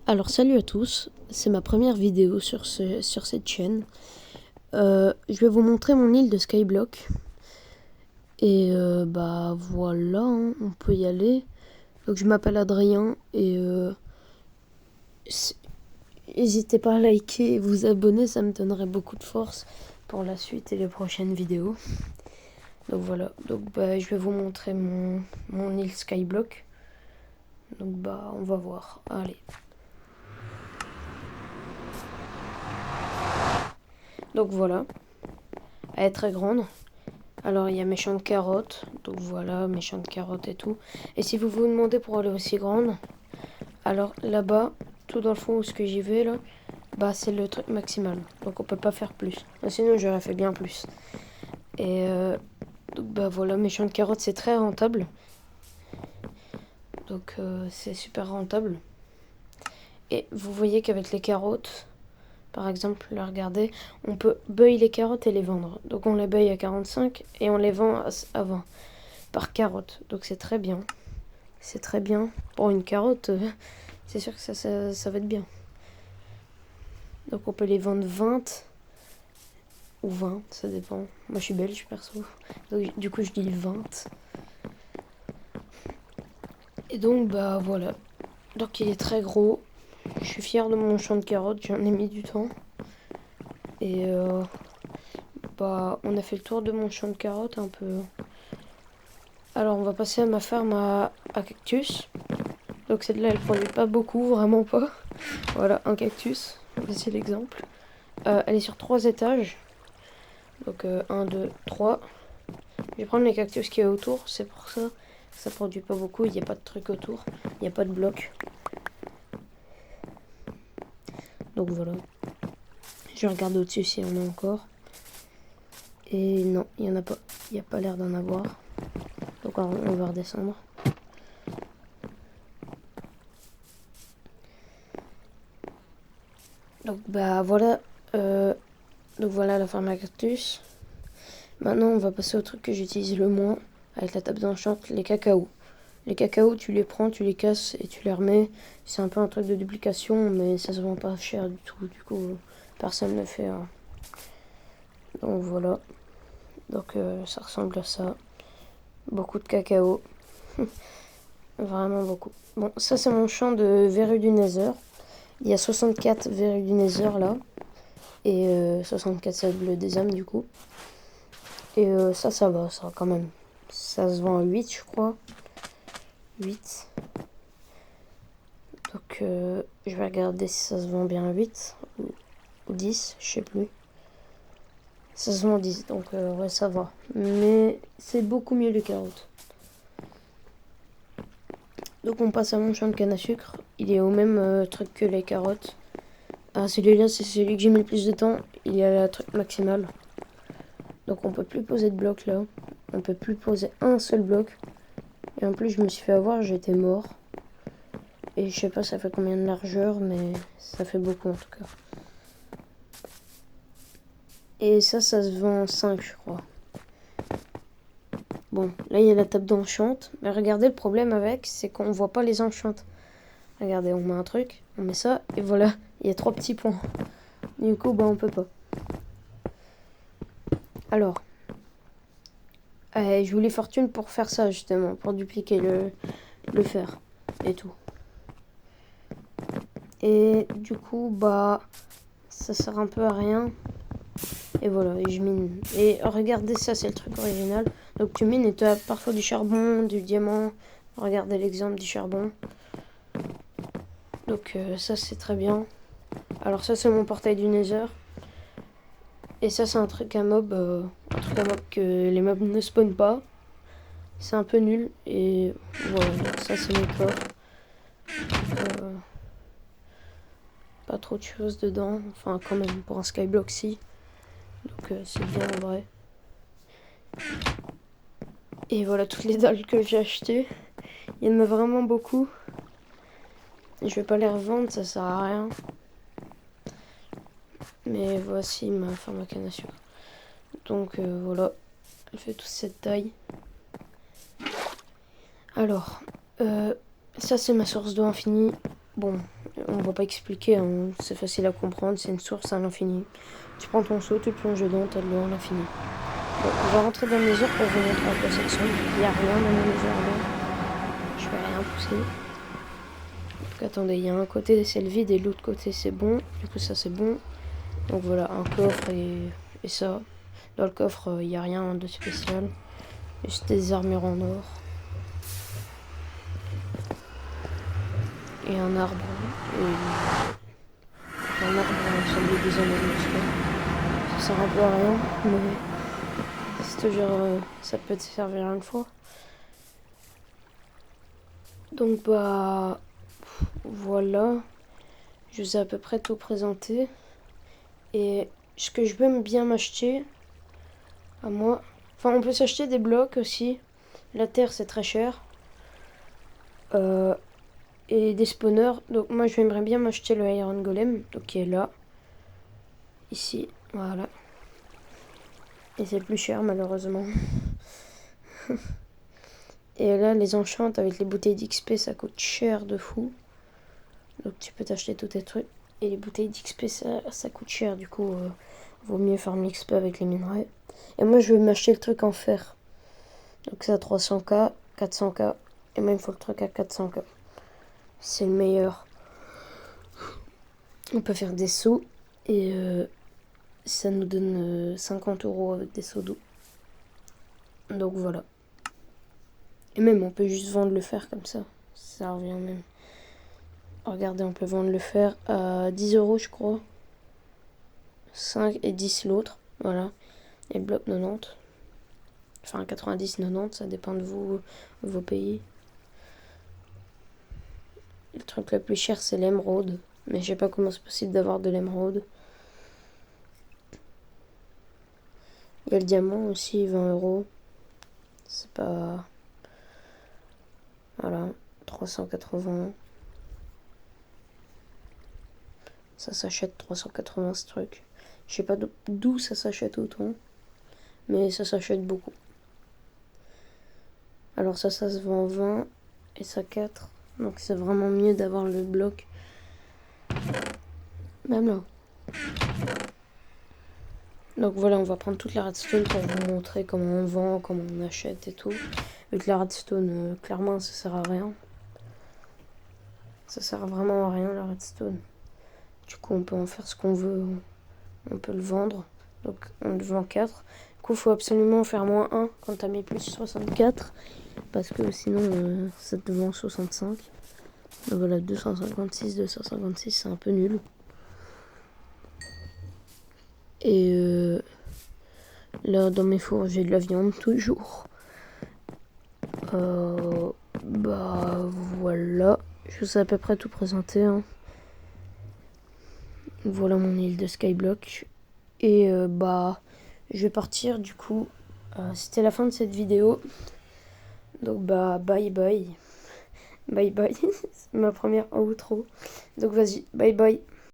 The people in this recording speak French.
Alors salut à tous, c'est ma première vidéo sur cette chaîne. Je vais vous montrer mon île de Skyblock. Et bah voilà, hein, on peut y aller. Donc je m'appelle Adrien et n'hésitez pas à liker et vous abonner, ça me donnerait beaucoup de force pour la suite et les prochaines vidéos. Donc voilà, donc bah, je vais vous montrer mon île Skyblock. Donc bah on va voir, allez. Donc voilà, elle est très grande. Alors il y a mes champs de carottes, donc voilà, mes champs de carottes et tout. Et si vous vous demandez pourquoi elle est aussi grande, alors là-bas, tout dans le fond où ce que j'y vais là, bah c'est le truc maximal. Donc on peut pas faire plus. Sinon j'aurais fait bien plus. Et donc bah voilà, mes champs de carottes c'est très rentable. Donc c'est super rentable. Et vous voyez qu'avec les carottes, par exemple, là, regardez, on peut buy les carottes et les vendre. Donc on les buy à 45 et on les vend à 20 par carotte. Donc c'est très bien. C'est très bien. Pour une carotte, c'est sûr que ça va être bien. Donc on peut les vendre 20 ou 20, ça dépend. Moi je suis belge perso. Donc du coup je dis 20. Et donc bah voilà. Donc il est très gros. Je suis fière de mon champ de carottes, j'en ai mis du temps. Et bah on a fait le tour de mon champ de carottes un peu. Alors on va passer à ma ferme à cactus. Donc celle-là elle produit pas beaucoup, vraiment pas. Voilà, un cactus. Voici l'exemple. Elle est sur 3 étages. Donc 1, 2, 3. Je vais prendre les cactus qu'il y a autour. C'est pour ça que ça produit pas beaucoup. Il n'y a pas de truc autour. Il n'y a pas de blocs. Donc voilà. Je regarde au-dessus s'il y en a encore. Et non, il n'y en a pas. Il n'y a pas l'air d'en avoir. Donc on va redescendre. Donc bah voilà. Donc voilà la ferme à cactus. Maintenant on va passer au truc que j'utilise le moins. Avec la table d'enchant, les cacaos. Les cacaos, tu les prends, tu les casses et tu les remets. C'est un peu un truc de duplication, mais ça se vend pas cher du tout. Du coup, personne ne le fait. Hein. Donc voilà. Donc ça ressemble à ça. Beaucoup de cacao. Vraiment beaucoup. Bon, ça c'est mon champ de verrues du Nether. Il y a 64 verrues du Nether là. Et 64 sables des âmes du coup. Et ça va, ça quand même. Ça se vend à 8 je crois. 8. Donc je vais regarder si ça se vend bien à 8 ou 10, je sais plus. Ça se vend 10, donc ouais ça va. Mais c'est beaucoup mieux les carottes. Donc on passe à mon champ de canne à sucre. Il est au même truc que les carottes. Ah celui-là c'est celui que j'ai mis le plus de temps. Il est à la truc maximale. Donc on peut plus poser de bloc là. On peut plus poser un seul bloc. Et en plus je me suis fait avoir, j'étais mort. Et je sais pas ça fait combien de largeur, mais ça fait beaucoup en tout cas. Et ça se vend 5 je crois. Bon, là il y a la table d'enchante. Mais regardez, le problème avec, c'est qu'on voit pas les enchantes. Regardez, on met un truc, on met ça, et voilà, il y a 3 petits points. Du coup, bah on peut pas. Alors, je voulais fortune pour faire ça justement, pour dupliquer le fer et tout. Et du coup, bah, ça sert un peu à rien. Et voilà, et je mine. Et regardez ça, c'est le truc original. Donc tu mines et tu as parfois du charbon, du diamant. Regardez l'exemple du charbon. Donc ça c'est très bien. Alors ça c'est mon portail du Nether. Et ça c'est un truc à mob. Que les mobs ne spawnent pas. C'est un peu nul. Et voilà, donc ça c'est mes coffres. Pas trop de choses dedans. Enfin quand même pour un skyblock si. Donc c'est bien en vrai. Et voilà toutes les dalles que j'ai achetées. Il y en a vraiment beaucoup. Je vais pas les revendre, ça sert à rien. Mais voici ma ferme à canne à sucre. Donc voilà, elle fait toute cette taille. Alors, ça c'est ma source d'eau infinie. Bon, On va pas expliquer, hein. C'est facile à comprendre, c'est une source à l'infini. Tu prends ton seau, tu le plonges dedans, t'as de l'eau à l'infini. Bon, on va rentrer dans le mesure pour vous montrer à quoi ça ressemble. Il n'y a rien dans le mesure là. Je vais rien pousser. Donc attendez, il y a un côté c'est le vide et l'autre côté c'est bon. Du coup ça c'est bon. Donc voilà, un coffre et ça. Dans le coffre, il n'y a rien de spécial. Juste des armures en or. Et un arbre. Et un arbre ensemble des anneaux. Ça sert un peu à rien, mais c'est toujours, ça peut te servir une fois. Donc bah voilà, je vous ai à peu près tout présenté. Et ce que je veux bien m'acheter à moi, enfin on peut s'acheter des blocs aussi. La terre c'est très cher. Et des spawners. Donc moi j'aimerais bien m'acheter le Iron Golem, donc qui est là. Ici, voilà. Et c'est plus cher malheureusement. Et là les enchantes avec les bouteilles d'XP ça coûte cher de fou. Donc tu peux t'acheter tous tes trucs. Et les bouteilles d'XP ça coûte cher, du coup vaut mieux faire l'XP avec les minerais. Et moi je vais m'acheter le truc en fer. Donc c'est à 300k, 400k. Et moi il me faut le truc à 400k. C'est le meilleur. On peut faire des seaux. Et ça nous donne 50 € avec des seaux d'eau. Donc voilà. Et même on peut juste vendre le fer comme ça. Ça revient même. Regardez, on peut vendre le fer à 10 € je crois. 5 et 10 l'autre. Voilà. Et le bloc 90. Enfin 90, 90, ça dépend de vous, vos pays. Le truc le plus cher c'est l'émeraude. Mais je sais pas comment c'est possible d'avoir de l'émeraude. Il y a le diamant aussi, 20 €. C'est pas... Voilà, 380. Ça s'achète 380 ce truc. Je sais pas d'où ça s'achète autant. Mais ça s'achète beaucoup. Alors ça se vend 20 et ça 4. Donc c'est vraiment mieux d'avoir le bloc. Même là. Donc voilà, on va prendre toute la redstone pour vous montrer comment on vend, comment on achète et tout. Vu que la redstone, clairement, ça sert à rien. Ça sert vraiment à rien, la redstone. Du coup, on peut en faire ce qu'on veut. On peut le vendre. Donc on le vend 4. Du coup, il faut absolument faire -1 quand tu as mis plus 64. Parce que sinon, ça te vend 65. Donc voilà, 256, c'est un peu nul. Et là, dans mes fours, j'ai de la viande toujours. Bah voilà. Je vous ai à peu près tout présenté. Hein. Voilà mon île de Skyblock. Et bah, je vais partir du coup. C'était la fin de cette vidéo. Donc bah, bye bye. Bye bye. C'est ma première outro. Donc vas-y, bye bye.